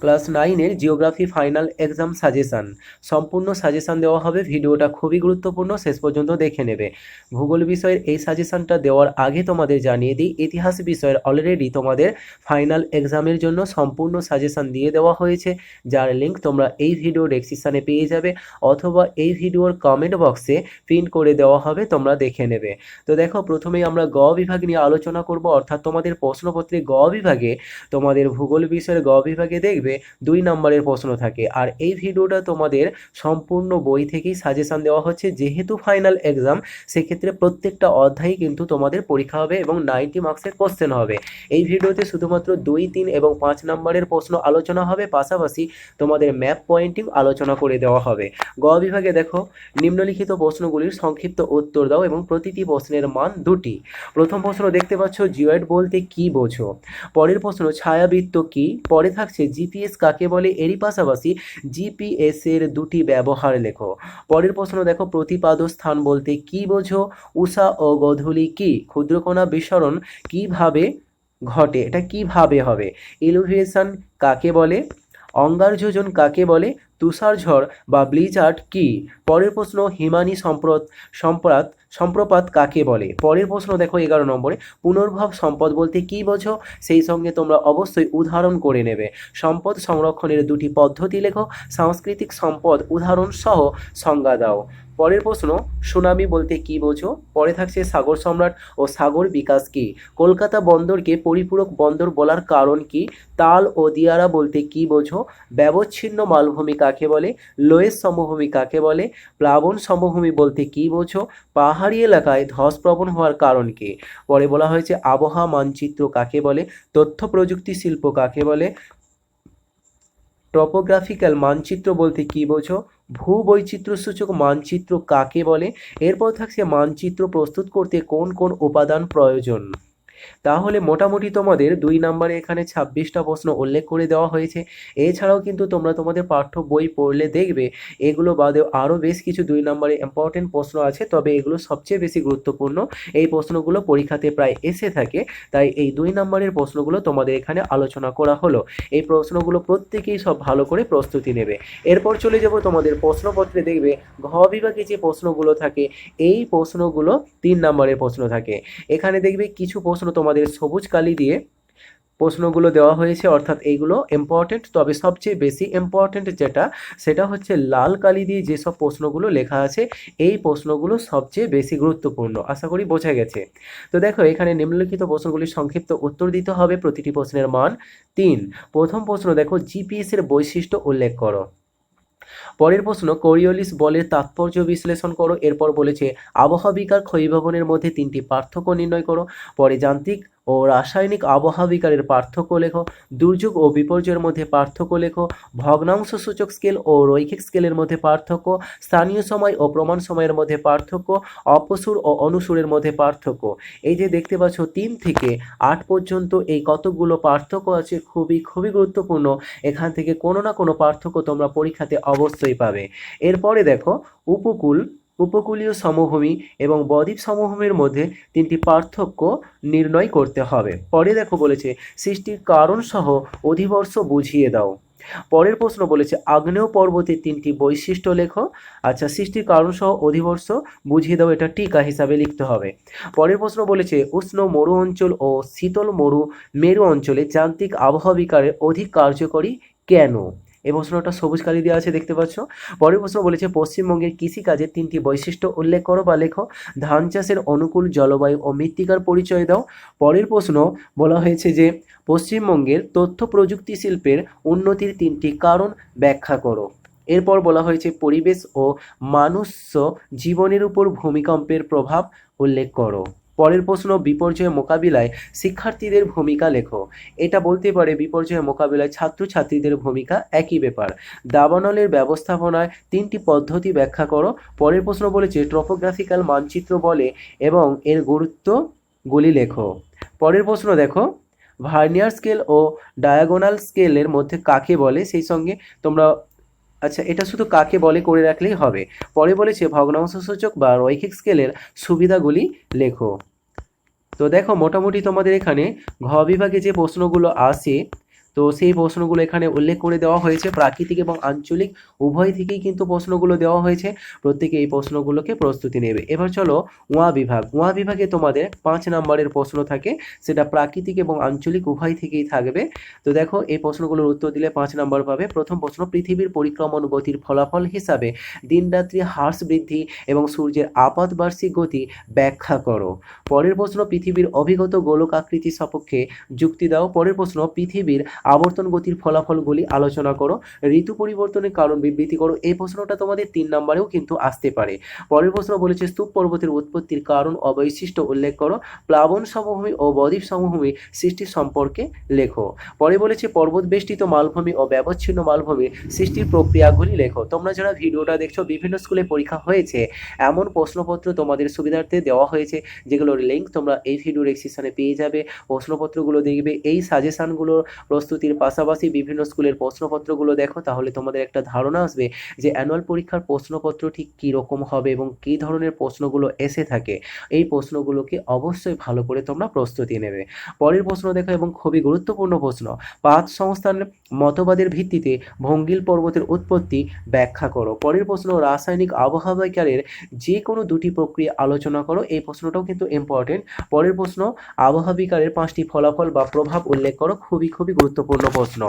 Class 9-এর geography final exam suggestion, সম্পূর্ণ suggestion দেওয়া হবে। ভিডিওটা খুবই গুরুত্বপূর্ণ, শেষ পর্যন্ত দেখে নেবে। ভূগোল বিষয়ের এই সাজেশানটা দেওয়ার আগে তোমাদের জানিয়ে দিই, ইতিহাস বিষয়ের অলরেডি তোমাদের ফাইনাল এক্সামের জন্য সম্পূর্ণ সাজেশান দিয়ে দেওয়া হয়েছে, যার লিঙ্ক তোমরা এই ভিডিও ডেসক্রিপশানে পেয়ে যাবে, অথবা এই ভিডিওর কমেন্ট বক্সে পিন করে দেওয়া হবে, তোমরা দেখে নেবে। তো দেখো, প্রথমেই আমরা গ বিভাগ নিয়ে আলোচনা করব, অর্থাৎ তোমাদের প্রশ্নপত্রে গ বিভাগে, তোমাদের ভূগোল বিষয়ের গ বিভাগে দেখবে 2 নম্বরের প্রশ্ন থাকে। আর এই ভিডিওটা তোমাদের সম্পূর্ণ বই থেকেই সাজেশান দেওয়া হচ্ছে, যেহেতু ফাইনাল এক্সাম, সেক্ষেত্রে প্রত্যেকটা অধ্যায় কিন্তু তোমাদের পরীক্ষা হবে এবং 90 মার্কসের কোশ্চেন হবে। এই ভিডিওতে শুধুমাত্র 2, 3 এবং 5 নম্বরের প্রশ্ন আলোচনা হবে, পাশাপাশি তোমাদের ম্যাপ পয়েন্টিং আলোচনা করে দেওয়া হবে। গ বিভাগে দেখো, নিম্নলিখিত প্রশ্নগুলির সংক্ষিপ্ত উত্তর দাও এবং প্রতিটি প্রশ্নের মান 2টি। প্রথম প্রশ্ন দেখতে পাচ্ছ, জিওয়েড বলতে কি বোঝো? পরের প্রশ্ন, ছায়াবৃত্ত কি? পরে থাকছে জিপিএস কাকে বলে, এরই পাশাপাশি জিপিএস এর 2টি ব্যবহার লেখো। পরের প্রশ্ন দেখো, প্রতিপাদ স্থান বলতে কি বোঝো? উষা ও গোধূলি কি? ক্ষুদ্রকণা বিস্মরণ কিভাবে ঘটে, এটা কিভাবে হবে? ইলুভিয়েশন কাকে বলে? অঙ্গার যোজন কাকে বলে? তুষার ঝড় বা ব্লিজার্ড কি? পরের প্রশ্ন, হিমানী সম্প্রপাত কাকে বলে? পরের প্রশ্ন দেখো 11 নম্বরে, পুনর্ভব সম্পদ বলতে কি বোঝো? সেই সঙ্গে তোমরা অবশ্যই উদাহরণ করে নেবে। সম্পদ সংরক্ষণের 2টি পদ্ধতি লেখো। সাংস্কৃতিক সম্পদ উদাহরণ সহ সংজ্ঞা দাও। পরের প্রশ্ন, সুনামি বলতে কি বোঝো? পরে থাকছে সাগর সম্রাট ও সাগর বিকাশ কি? কলকাতা বন্দরকে পরিপূরক বন্দর বলার কারণ কি? তাল ও দিয়ারা বলতে কি বোঝো? ব্যবচ্ছিন্ন মালভূমি কাকে বলে? লোয়েস সমভূমি কাকে বলে? প্লাবন সমভূমি বলতে কি বোঝো? পাহাড়ি এলাকায় ধসপ্রবণ হওয়ার কারণ কি? পরে বলা হয়েছে আবহাওয়া মানচিত্র কাকে বলে? তথ্য প্রযুক্তি শিল্প কাকে বলে? টপোগ্রাফিক্যাল মানচিত্র বলতে কি বোঝো? ভূবৈচিত্র্যসূচক মানচিত্র কাকে বলে? এরপর থাকছে মানচিত্র প্রস্তুত করতে কোন কোন উপাদান প্রয়োজন। তাহলে মোটামুটি তোমাদের 2 নম্বরে এখানে 26টা প্রশ্ন উল্লেখ করে দেওয়া হয়েছে। এছাড়াও কিন্তু তোমরা তোমাদের পাঠ্য বই পড়লে দেখবে এগুলো বাদেও আরও বেশ কিছু 2 নম্বরে ইম্পর্টেন্ট প্রশ্ন আছে, তবে এগুলো সবচেয়ে বেশি গুরুত্বপূর্ণ। এই প্রশ্নগুলো পরীক্ষাতে প্রায় এসে থাকে, তাই এই 2 নম্বরের প্রশ্নগুলো তোমাদের এখানে আলোচনা করা হলো। এই প্রশ্নগুলো প্রত্যেকেই সব ভালো করে প্রস্তুতি নেবে। এরপর চলে যাব তোমাদের প্রশ্নপত্রে, দেখবে ঘ বিভাগে যে প্রশ্নগুলো থাকে, এই প্রশ্নগুলো 3 নম্বরের প্রশ্ন থাকে। এখানে দেখবে কিছু প্রশ্ন তোমাদের সবুজ কালি দিয়ে প্রশ্নগুলো দেওয়া হয়েছে, অর্থাৎ এইগুলো ইম্পর্টেন্ট, তবে সবচেয়ে বেশি ইম্পর্টেন্ট যেটা, সেটা হচ্ছে লাল কালি দিয়ে যেসব প্রশ্নগুলো লেখা আছে, এই প্রশ্নগুলো সবচেয়ে বেশি গুরুত্বপূর্ণ। আশা করি বোঝা গেছে। তো দেখো, এখানে নিম্নলিখিত প্রশ্নগুলির সংক্ষিপ্ত উত্তর দিতে হবে, প্রতিটি প্রশ্নের মান 3। প্রথম প্রশ্ন দেখো, জিপিএস এর বৈশিষ্ট্য উল্লেখ করো। পরের প্রশ্ন, কোরিওলিস বলের তাৎপর্য বিশ্লেষণ করো। এরপর বলেছে আবহাওয়িক আর ক্ষয়ীভবনের মধ্যে 3টি পার্থক্য নির্ণয় করো। পরে যান্ত্রিক ও রাসায়নিক আবহাওয়িকারের পার্থক্য লেখো। দুর্যোগ ও বিপর্যয়ের মধ্যে পার্থক্য লেখো। ভগ্নাংশ সূচক স্কেল ও রৈখিক স্কেলের মধ্যে পার্থক্য। স্থানীয় সময় ও প্রমাণ সময়ের মধ্যে পার্থক্য। অপসুর ও অনুসুরের মধ্যে পার্থক্য। এই যে দেখতে পাচ্ছ 3 থেকে 8 পর্যন্ত এই কতগুলো পার্থক্য আছে, খুবই খুবই গুরুত্বপূর্ণ। এখান থেকে কোনো না কোনো পার্থক্য তোমরা পরীক্ষাতে অবশ্যই পাবে। এরপরে দেখো, উপকূলীয় সমভূমি এবং বদ্বীপ সমভূমির মধ্যে 3টি পার্থক্য নির্ণয় করতে হবে। পরে দেখো বলেছে সৃষ্টির কারণ সহ অধিবর্ষ বুঝিয়ে দাও। পরের প্রশ্ন বলেছে আগ্নেয় পর্বতের 3টি বৈশিষ্ট্য লেখো। আচ্ছা, সৃষ্টির কারণ সহ অধিবর্ষ বুঝিয়ে দাও, এটা টিকা হিসাবে লিখতে হবে। পরের প্রশ্ন বলেছে উষ্ণ মরু অঞ্চল ও শীতল মেরু অঞ্চলে যান্ত্রিক আবহাওয়িকারের অধিক কার্যকরী কেন? এই প্রশ্নটা সবুজ কালি দেওয়া আছে, দেখতে পাচ্ছ। পরের প্রশ্ন বলেছে পশ্চিমবঙ্গের কৃষিকাজের 3টি বৈশিষ্ট্য উল্লেখ করো বা লেখো। ধান চাষের অনুকূল জলবায়ু ও মৃত্তিকার পরিচয় দাও। পরের প্রশ্ন বলা হয়েছে যে পশ্চিমবঙ্গের তথ্য প্রযুক্তি শিল্পের উন্নতির 3টি কারণ ব্যাখ্যা করো। এরপর বলা হয়েছে পরিবেশ ও মানুষ্য জীবনের উপর ভূমিকম্পের প্রভাব উল্লেখ করো। পরের প্রশ্ন, বিপর্যয় মোকাবিলায় শিক্ষার্থীদের ভূমিকা লেখো। এটা বলতে পারে বিপর্যয় মোকাবিলায় ছাত্রছাত্রীদের ভূমিকা একই ব্যাপার। দাবানলের ব্যবস্থাপনায় 3টি পদ্ধতি ব্যাখ্যা করো। পরের প্রশ্ন বলেছে ট্রপোগ্রাফিক্যাল মানচিত্র বলে এবং এর গুরুত্বগুলি লেখো। পরের প্রশ্ন দেখো, ভার্নিয়ার স্কেল ও ডায়াগোনাল স্কেলের মধ্যে কাকে বলে, সেই সঙ্গে তোমরা, আচ্ছা এটা শুধু কাকে বলে করে রাখলেই হবে। পরে বলেছে ভগ্নাংশ সূচক বা রৈখিক স্কেলের সুবিধাগুলি লেখো। তো দেখো, মোটামুটি তোমাদের এখানে ঘ বিভাগে যে প্রশ্নগুলো আসে, তো সেই প্রশ্নগুলো এখানে উল্লেখ করে দেওয়া হয়েছে। প্রাকৃতিক এবং আঞ্চলিক উভয় থেকেই কিন্তু প্রশ্নগুলো দেওয়া হয়েছে, প্রত্যেকে এই প্রশ্নগুলোকে প্রস্তুতি নেবে। এবার চলো উয়া বিভাগ। উয়া বিভাগে তোমাদের 5 নম্বরের প্রশ্ন থাকে, সেটা প্রাকৃতিক এবং আঞ্চলিক উভয় থেকেই থাকবে। তো দেখো এই প্রশ্নগুলোর উত্তর দিলে 5 নম্বর পাবে। প্রথম প্রশ্ন, পৃথিবীর পরিক্রমণ গতির ফলাফল হিসাবে দিনরাত্রি হ্রাস বৃদ্ধি এবং সূর্যের আপাতবার্ষিক গতি ব্যাখ্যা করো। পরের প্রশ্ন, পৃথিবীর অভিগত গোলক আকৃতি সপক্ষে যুক্তি দাও। পরের প্রশ্ন, পৃথিবীর আবর্তন গতির ফলাফলগুলি আলোচনা করো। ঋতু পরিবর্তনের কারণ বিবৃতি করো। এই প্রশ্নটা তোমাদের 3 নম্বরেও কিন্তু আসতে পারে। পরের প্রশ্ন বলেছে স্তূপ পর্বতের উৎপত্তির কারণ ও বৈশিষ্ট্য উল্লেখ করো। প্লাবন সমভূমি ও বদ্বীপ সমভূমি সৃষ্টির সম্পর্কে লেখো। পরে বলেছে পর্বত বেষ্টিত মালভূমি ও ব্যবচ্ছিন্ন মালভূমির সৃষ্টির প্রক্রিয়াগুলি লেখো। তোমরা যারা ভিডিওটা দেখছো, বিভিন্ন স্কুলে পরীক্ষা হয়েছে, এমন প্রশ্নপত্র তোমাদের সুবিধার্থে দেওয়া হয়েছে, যেগুলোর লিঙ্ক তোমরা এই ভিডিও ডেসক্রিপশনে পেয়ে যাবে। প্রশ্নপত্রগুলো দেখবে, এই সাজেশনগুলোর প্রস্তুতির পাশাপাশি বিভিন্ন স্কুলের প্রশ্নপত্রগুলো দেখো, তাহলে তোমাদের একটা ধারণা আসবে যে অ্যানুয়াল পরীক্ষার প্রশ্নপত্র ঠিক কী রকম হবে এবং কী ধরনের প্রশ্নগুলো এসে থাকে। এই প্রশ্নগুলোকে অবশ্যই ভালো করে তোমরা প্রস্তুতি নেবে। পরের প্রশ্ন দেখো, এবং খুবই গুরুত্বপূর্ণ প্রশ্ন, পাঁচ সংস্থান মতবাদের ভিত্তিতে ভঙ্গিল পর্বতের উৎপত্তি ব্যাখ্যা করো। পরের প্রশ্ন, রাসায়নিক আবহাওয়াকারের যে কোনো দুটি প্রক্রিয়া আলোচনা করো। এই প্রশ্নটাও কিন্তু ইম্পর্টেন্ট। পরের প্রশ্ন, আবহাওয়াবিকারের 5টি ফলাফল বা প্রভাব উল্লেখ করো। খুবই গুরুত্বপূর্ণ প্রশ্ন।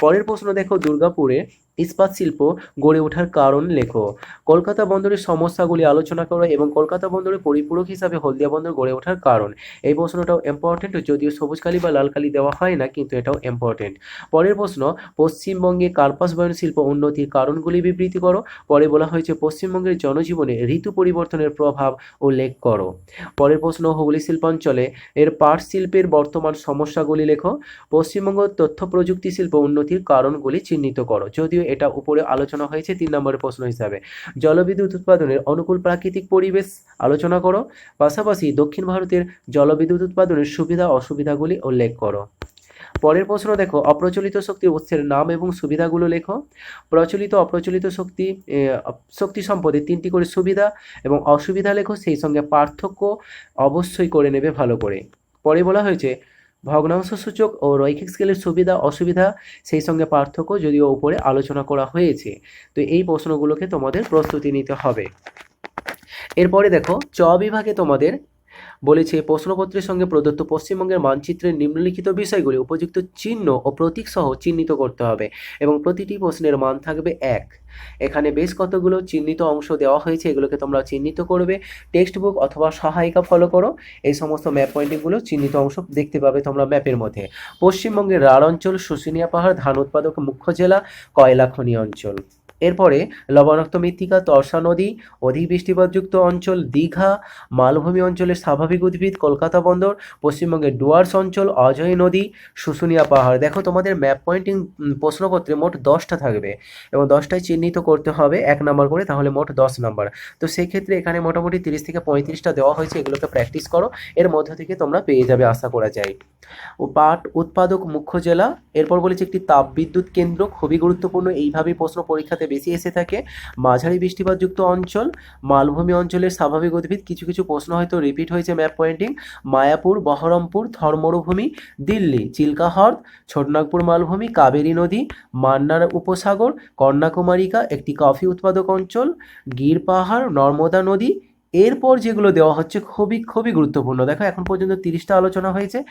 পরের প্রশ্ন দেখো, দুর্গাপুরে ইস্পাত শিল্প গড়ে ওঠার কারণ লেখো। কলকাতা বন্দরের সমস্যাগুলি আলোচনা করো এবং কলকাতা বন্দরের পরিপূরক হিসাবে হলদিয়া বন্দর গড়ে ওঠার কারণ। এই প্রশ্নটাও ইম্পর্টেন্ট, যদিও সবুজ কালি বা লাল কালি দেওয়া হয় না, কিন্তু এটাও ইম্পর্টেন্ট। পরের প্রশ্ন, পশ্চিমবঙ্গে কার্পাস বয়ন শিল্প উন্নতির কারণগুলি বিবৃতি করো। পরে বলা হয়েছে পশ্চিমবঙ্গের জনজীবনে ঋতু পরিবর্তনের প্রভাব উল্লেখ করো। পরের প্রশ্ন, হুগলি শিল্পাঞ্চলে এর পাট শিল্পের বর্তমান সমস্যাগুলি লেখো। পশ্চিমবঙ্গ তথ্য প্রযুক্তি শিল্প উন্নতির কারণগুলি চিহ্নিত করো। যদিও এটা উপরে আলোচনা হয়েছে 3 নম্বরের প্রশ্ন হিসাবে। জলবিদ্যুৎ উৎপাদনের অনুকূল প্রাকৃতিক পরিবেশ আলোচনা করো। পাশাপাশি দক্ষিণ ভারতের জলবিদ্যুৎ উৎপাদনের সুবিধা অসুবিধাগুলি উল্লেখ করো। পরের প্রশ্ন দেখো, অপ্রচলিত শক্তির উৎসের নাম এবং সুবিধাগুলো লেখো। প্রচলিত অপ্রচলিত শক্তি সম্পদের 3টি করে সুবিধা এবং অসুবিধা লেখো, সেই সঙ্গে পার্থক্য অবশ্যই করে নেবে ভালো করে। পরে বলা হয়েছে ভগ্নাংশ সূচক ও রৈখিক স্কেলের সুবিধা অসুবিধা, সেই সঙ্গে পার্থক্য, যদিও উপরে আলোচনা করা হয়েছে। তো এই প্রশ্নগুলোকে তোমাদের প্রস্তুতি নিতে হবে। এরপরে দেখো, চ বিভাগে তোমাদের বলেছে প্রশ্নপত্রের সঙ্গে প্রদত্ত পশ্চিমবঙ্গের মানচিত্রের নিম্নলিখিত বিষয়গুলি উপযুক্ত চিহ্ন ও প্রতীক সহ চিহ্নিত করতে হবে এবং প্রতিটি প্রশ্নের মান থাকবে 1। এখানে বেশ কতগুলো চিহ্নিত অংশ দেওয়া হয়েছে, এগুলোকে তোমরা চিহ্নিত করবে। টেক্সট বুক অথবা সহায়িকা ফলো করো। এই সমস্ত ম্যাপ পয়েন্টিংগুলো চিহ্নিত অংশ দেখতে পাবে তোমরা ম্যাপের মধ্যে। পশ্চিমবঙ্গের রাঢ় অঞ্চল, শুশুনিয়া পাহাড় ধান উৎপাদক মুখ্য জেলা, কয়লা খনি অঞ্চল। এরপরে লবণাক্ত মৃত্তিকা, তর্ষা নদী, অধিক বৃষ্টিপাতযুক্ত অঞ্চল, দীঘা, মালভূমি অঞ্চলের স্বাভাবিক উদ্ভিদ, কলকাতা বন্দর, পশ্চিমবঙ্গের ডুয়ার্স অঞ্চল, অজয় নদী, শুশুনিয়া পাহাড়। দেখো তোমাদের ম্যাপ পয়েন্টিং প্রশ্নপত্রে মোট 10টা থাকবে এবং 10টাই চিহ্নিত করতে হবে 1 নম্বর করে, তাহলে মোট 10 নম্বর। তো সেই ক্ষেত্রে এখানে মোটামুটি 30 থেকে 35টা দেওয়া হয়েছে, এগুলোকে প্র্যাকটিস করো, এর মধ্য থেকে তোমরা পেয়ে যাবে আশা করা যায়। পাট উৎপাদক মুখ্য জেলা। এরপর বলেছে একটি তাপবিদ্যুৎ কেন্দ্র, খুবই গুরুত্বপূর্ণ, এইভাবেই প্রশ্ন পরীক্ষাতে বেশি এসে থাকে। মাঝারি বৃষ্টিপাতযুক্ত অঞ্চল, মালভূমি অঞ্চলের স্বাভাবিক উদ্ভিদ, কিছু কিছু প্রশ্ন হয়তো রিপিট হয়েছে ম্যাপ পয়েন্টিং। মায়াপুর, বহরমপুর, থর মরুভূমি, দিল্লি, চিল্কা হ্রদ, ছোটনাগপুর মালভূমি, কাবেরী নদী, মান্নার উপসাগর, কন্যাকুমারিকা, একটি কফি উৎপাদক অঞ্চল, গির পাহাড়, নর্মদা নদী। এরপর যেগুলো দেওয়া হচ্ছে খুবই গুরুত্বপূর্ণ। দেখো এখন পর্যন্ত 30টা আলোচনা হয়েছে।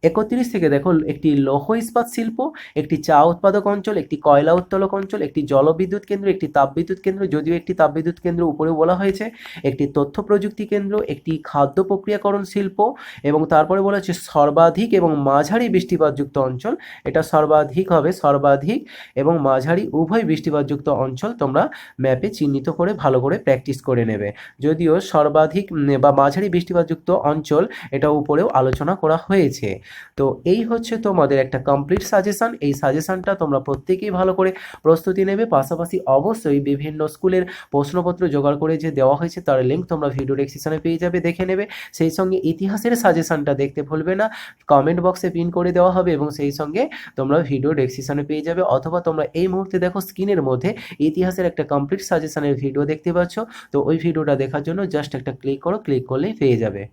31 থেকে দেখো, একটি লৌহ ইস্পাত শিল্প, একটি চা উৎপাদক অঞ্চল, একটি কয়লা উত্তোলক অঞ্চল, একটি জলবিদ্যুৎ কেন্দ্র, একটি তাপবিদ্যুৎ কেন্দ্র, যদিও একটি তাপবিদ্যুৎ কেন্দ্র উপরেও বলা হয়েছে, একটি তথ্য প্রযুক্তি কেন্দ্র, একটি খাদ্য প্রক্রিয়াকরণ শিল্প, এবং তারপরে বলা হচ্ছে সর্বাধিক এবং মাঝারি বৃষ্টিপাতযুক্ত অঞ্চল। এটা সর্বাধিক হবে, সর্বাধিক এবং মাঝারি উভয় বৃষ্টিপাতযুক্ত অঞ্চল তোমরা ম্যাপে চিহ্নিত করে ভালো করে প্র্যাকটিস করে নেবে। যদিও সর্বাধিক বা মাঝারি বৃষ্টিপাতযুক্ত অঞ্চল এটা উপরেও আলোচনা করা হয়েছে। তো এই হচ্ছে তোমাদের একটা কমপ্লিট সাজেশন। এই সাজেশনটা তোমরা প্রত্যেকেই ভালো করে প্রস্তুতি নেবে। পাশাপাশি অবশ্যই বিভিন্ন স্কুলের প্রশ্নপত্র জোগাড় করে যে দেওয়া হয়েছে তার লিঙ্ক তোমরা ভিডিও ডেসক্রিপশনে পেয়ে যাবে, দেখে নেবে। সেই সঙ্গে ইতিহাসের সাজেশনটা দেখতে ভুলবে না, কমেন্ট বক্সে পিন করে দেওয়া হবে এবং সেই সঙ্গে তোমরা ভিডিও ডেসক্রিপশনে পেয়ে যাবে, অথবা তোমরা এই মুহূর্তে দেখো স্ক্রিনের মধ্যে ইতিহাসের একটা কমপ্লিট সাজেশনের ভিডিও দেখতে পাচ্ছ। তো ওই ভিডিওটা দেখার জন্য জাস্ট একটা ক্লিক করো, ক্লিক করলেই পেয়ে যাবে।